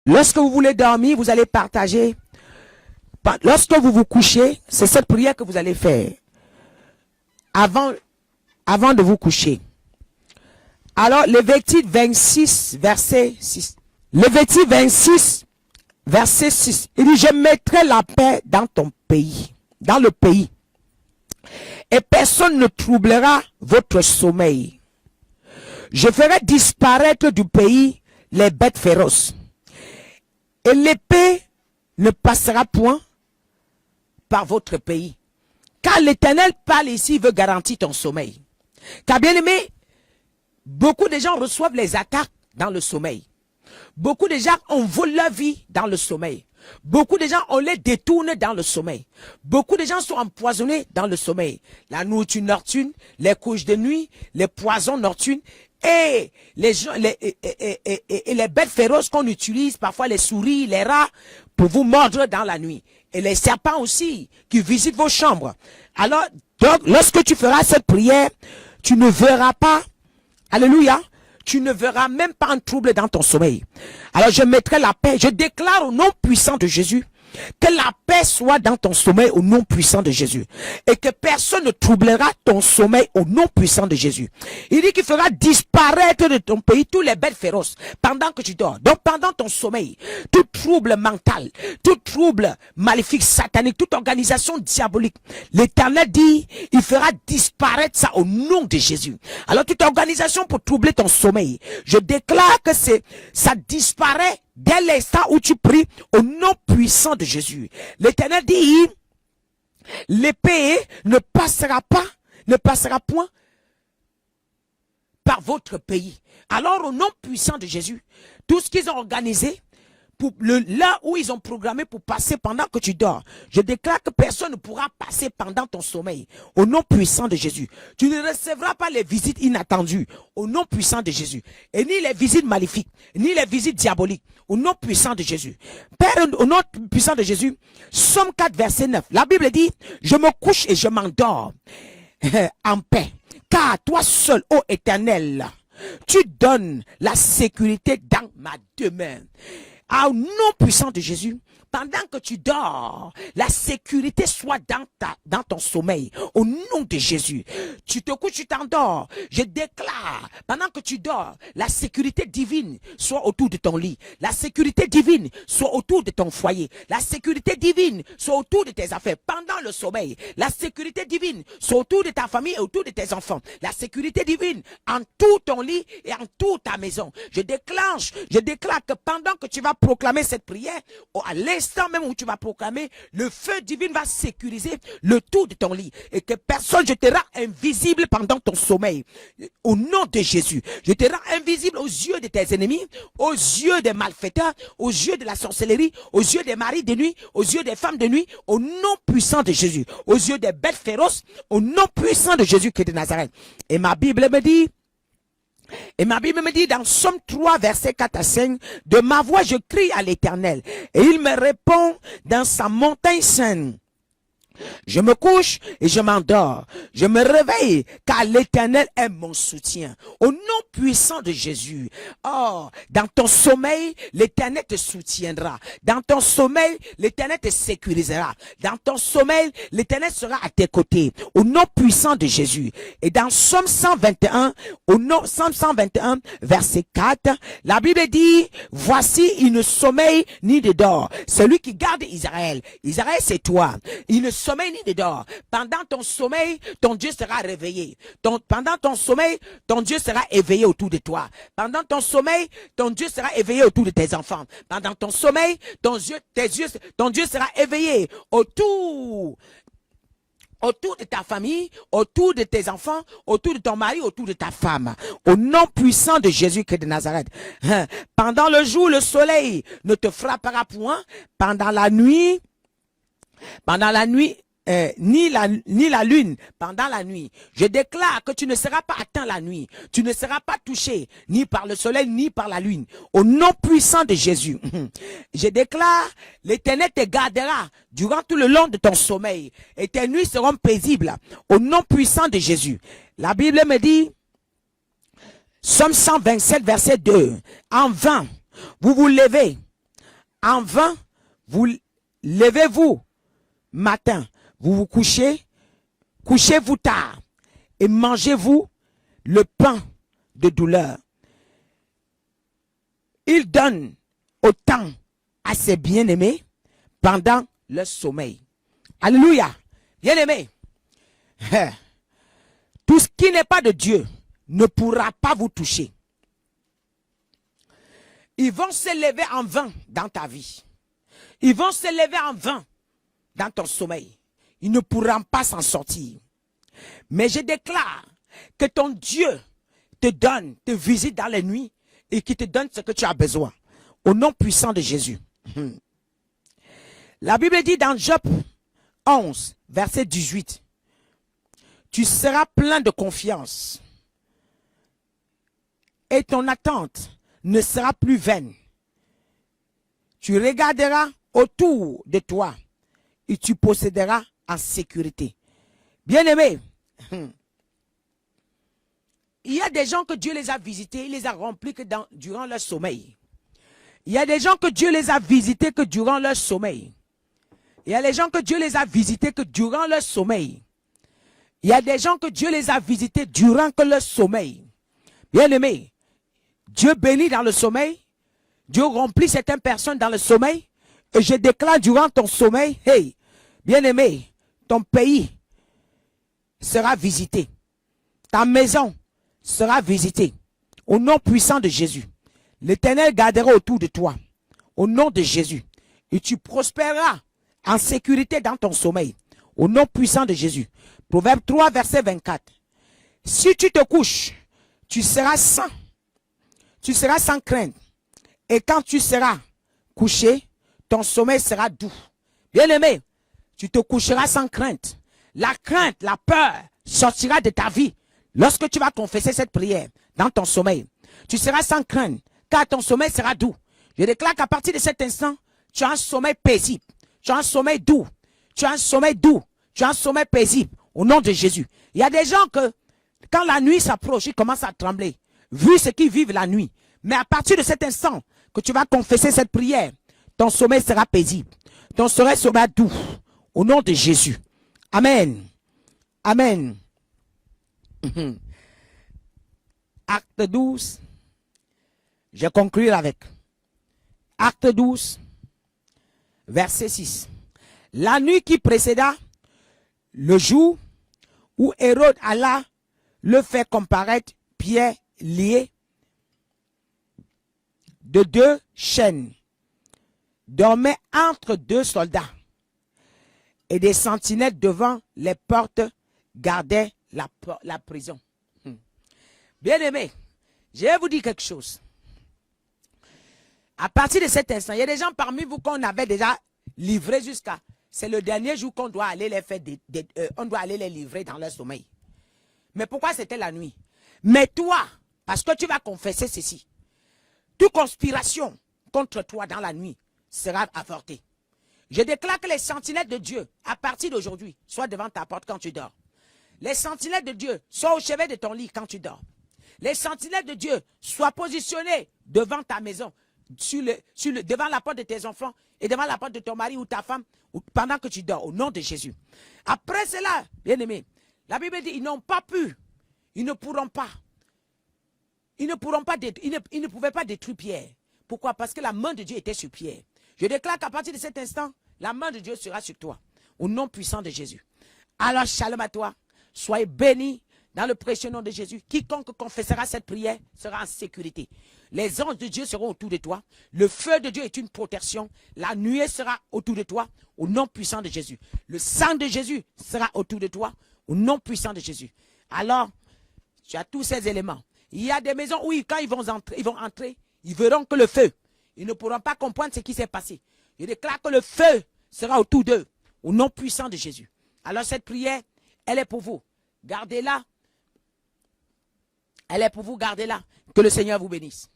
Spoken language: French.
Lorsque vous voulez dormir, vous allez partager. Lorsque vous vous couchez, c'est cette prière que vous allez faire. Avant de vous coucher. Alors, Lévitique 26, verset 6. Lévitique 26, verset 6. Il dit, je mettrai la paix dans ton pays, dans le pays. Et personne ne troublera votre sommeil. Je ferai disparaître du pays les bêtes féroces. Et l'épée ne passera point par votre pays. Car l'Éternel parle ici, il veut garantir ton sommeil. Car bien aimé, beaucoup de gens reçoivent les attaques dans le sommeil. Beaucoup de gens ont volé leur vie dans le sommeil. Beaucoup de gens, on les détourne dans le sommeil. Beaucoup de gens sont empoisonnés dans le sommeil. La nourriture nocturne, les couches de nuit, les poisons nocturnes et les bêtes féroces qu'on utilise, parfois les souris, les rats, pour vous mordre dans la nuit. Et les serpents aussi, qui visitent vos chambres. Alors, donc, lorsque tu feras cette prière, tu ne verras pas, alléluia, tu ne verras même pas un trouble dans ton sommeil. Alors je mettrai la paix, je déclare au nom puissant de Jésus, que la paix soit dans ton sommeil au nom puissant de Jésus. Et que personne ne troublera ton sommeil au nom puissant de Jésus. Il dit qu'il fera disparaître de ton pays tous les bêtes féroces pendant que tu dors. Donc pendant ton sommeil, tout trouble mental, tout trouble maléfique, satanique, toute organisation diabolique, l'Éternel dit, il fera disparaître ça au nom de Jésus. Alors toute organisation pour troubler ton sommeil, je déclare que ça disparaît dès l'instant où tu pries au nom puissant de Jésus. L'Éternel dit, l'épée ne passera point par votre pays. Alors au nom puissant de Jésus, tout ce qu'ils ont organisé, là où ils ont programmé pour passer pendant que tu dors, je déclare que personne ne pourra passer pendant ton sommeil. Au nom puissant de Jésus. Tu ne recevras pas les visites inattendues. Au nom puissant de Jésus. Et ni les visites maléfiques, ni les visites diaboliques. Au nom puissant de Jésus. Père, au nom puissant de Jésus, Somme 4, verset 9. La Bible dit, je me couche et je m'endors en paix. Car toi seul, ô Éternel, tu donnes la sécurité dans ma demeure. Au nom puissant de Jésus, pendant que tu dors, la sécurité soit dans ton sommeil. Au nom de Jésus. Tu te couches, tu t'endors. Je déclare, pendant que tu dors, la sécurité divine soit autour de ton lit. La sécurité divine soit autour de ton foyer. La sécurité divine soit autour de tes affaires. Pendant le sommeil, la sécurité divine soit autour de ta famille et autour de tes enfants. La sécurité divine en tout ton lit et en toute ta maison. Je déclare que pendant que tu vas proclamer cette prière, à l'instant même où tu vas proclamer, le feu divin va sécuriser le tout de ton lit et que personne ne te rend invisible pendant ton sommeil. Au nom de Jésus, je te rends invisible aux yeux de tes ennemis, aux yeux des malfaiteurs, aux yeux de la sorcellerie, aux yeux des maris de nuit, aux yeux des femmes de nuit, au nom puissant de Jésus, aux yeux des bêtes féroces, au nom puissant de Jésus qui est de Nazareth. Et ma Bible me dit dans Somme 3, verset 4 à 5, de ma voix je crie à l'Éternel, et il me répond dans sa montagne sainte. Je me couche et je m'endors. Je me réveille car l'Éternel est mon soutien. Au nom puissant de Jésus. Oh, dans ton sommeil, l'Éternel te soutiendra. Dans ton sommeil, l'Éternel te sécurisera. Dans ton sommeil, l'Éternel sera à tes côtés. Au nom puissant de Jésus. Et dans Somme 121, Somme 121, verset 4, la Bible dit, voici, il ne sommeille ni ne dort. Celui qui garde Israël. Israël, c'est toi. Il ne sommeille ni ne dort. Pendant ton sommeil, ton Dieu sera réveillé. Pendant ton sommeil, ton Dieu sera éveillé autour de toi. Pendant ton sommeil, ton Dieu sera éveillé autour de tes enfants. Pendant ton sommeil, ton Dieu sera éveillé autour de ta famille, autour de tes enfants, autour de ton mari, autour de ta femme. Au nom puissant de Jésus-Christ de Nazareth. Pendant le jour, le soleil ne te frappera point. Pendant la nuit, ni la lune pendant la nuit. Je déclare que tu ne seras pas atteint la nuit. Tu ne seras pas touché ni par le soleil ni par la lune. Au nom puissant de Jésus. Je déclare, l'Éternel te gardera durant tout le long de ton sommeil. Et tes nuits seront paisibles. Au nom puissant de Jésus. La Bible me dit, Somme 127, verset 2. En vain, vous vous levez En vain, vous levez-vous matin, vous vous couchez, couchez-vous tard et mangez-vous le pain de douleur. Il donne autant à ses bien-aimés pendant le sommeil. Alléluia. Bien-aimés, tout ce qui n'est pas de Dieu ne pourra pas vous toucher. Ils vont se lever en vain dans ta vie. Ils vont se lever en vain dans ton sommeil. Ils ne pourront pas s'en sortir. Mais je déclare que ton Dieu te donne, te visite dans les nuits et qui te donne ce que tu as besoin. Au nom puissant de Jésus. La Bible dit dans Job 11, verset 18, tu seras plein de confiance et ton attente ne sera plus vaine. Tu regarderas autour de toi et tu posséderas en sécurité. Bien-aimé, il y a des gens que Dieu les a visités, il les a remplis que durant leur sommeil. Il y a des gens que Dieu les a visités que durant leur sommeil. Il y a des gens que Dieu les a visités que durant leur sommeil. Il y a des gens que Dieu les a visités durant que leur sommeil. Bien-aimé, Dieu bénit dans le sommeil. Dieu remplit certaines personnes dans le sommeil. Et je déclare durant ton sommeil, hey, bien-aimé, ton pays sera visité. Ta maison sera visitée. Au nom puissant de Jésus. L'Éternel gardera autour de toi. Au nom de Jésus. Et tu prospéreras en sécurité dans ton sommeil. Au nom puissant de Jésus. Proverbe 3, verset 24. Si tu te couches, tu seras sans. Tu seras sans crainte. Et quand tu seras couché, ton sommeil sera doux. Bien-aimé, tu te coucheras sans crainte. La crainte, la peur sortira de ta vie lorsque tu vas confesser cette prière dans ton sommeil. Tu seras sans crainte, car ton sommeil sera doux. Je déclare qu'à partir de cet instant, tu as un sommeil paisible. Tu as un sommeil doux. Tu as un sommeil doux. Tu as un sommeil paisible. Au nom de Jésus. Il y a des gens que, quand la nuit s'approche, ils commencent à trembler. Vu ce qu'ils vivent la nuit. Mais à partir de cet instant que tu vas confesser cette prière, ton sommeil sera paisible. Ton sommeil sera doux. Au nom de Jésus. Amen. Amen. Acte 12. Je vais conclure avec. Acte 12. Verset 6. La nuit qui précéda le jour où Hérode alla le faire comparaître pieds liés de 2 chaînes, dormait entre 2 soldats et des sentinelles devant les portes gardaient la prison. Bien-aimés, je vais vous dire quelque chose. À partir de cet instant, il y a des gens parmi vous qu'on avait déjà livrés jusqu'à... C'est le dernier jour qu'on doit aller les faire, on doit aller les livrer dans leur sommeil. Mais pourquoi c'était la nuit? Mais toi, parce que tu vas confesser ceci, toute conspiration contre toi dans la nuit sera avortée. Je déclare que les sentinelles de Dieu, à partir d'aujourd'hui, soient devant ta porte quand tu dors. Les sentinelles de Dieu soient au chevet de ton lit quand tu dors. Les sentinelles de Dieu soient positionnées devant ta maison, devant la porte de tes enfants et devant la porte de ton mari ou ta femme pendant que tu dors, au nom de Jésus. Après cela, bien-aimé, la Bible dit, ils n'ont pas pu, ils ne pourront pas, ils ne pouvaient pas détruire Pierre. Pourquoi? Parce que la main de Dieu était sur Pierre. Je déclare qu'à partir de cet instant, la main de Dieu sera sur toi, au nom puissant de Jésus. Alors, shalom à toi, soyez bénis dans le précieux nom de Jésus. Quiconque confessera cette prière sera en sécurité. Les anges de Dieu seront autour de toi. Le feu de Dieu est une protection. La nuée sera autour de toi, au nom puissant de Jésus. Le sang de Jésus sera autour de toi, au nom puissant de Jésus. Alors, tu as tous ces éléments. Il y a des maisons où quand ils vont entrer, ils verront que le feu. Ils ne pourront pas comprendre ce qui s'est passé. Je déclare que le feu sera autour d'eux, au nom puissant de Jésus. Alors cette prière, elle est pour vous. Gardez-la. Elle est pour vous, gardez-la. Que le Seigneur vous bénisse.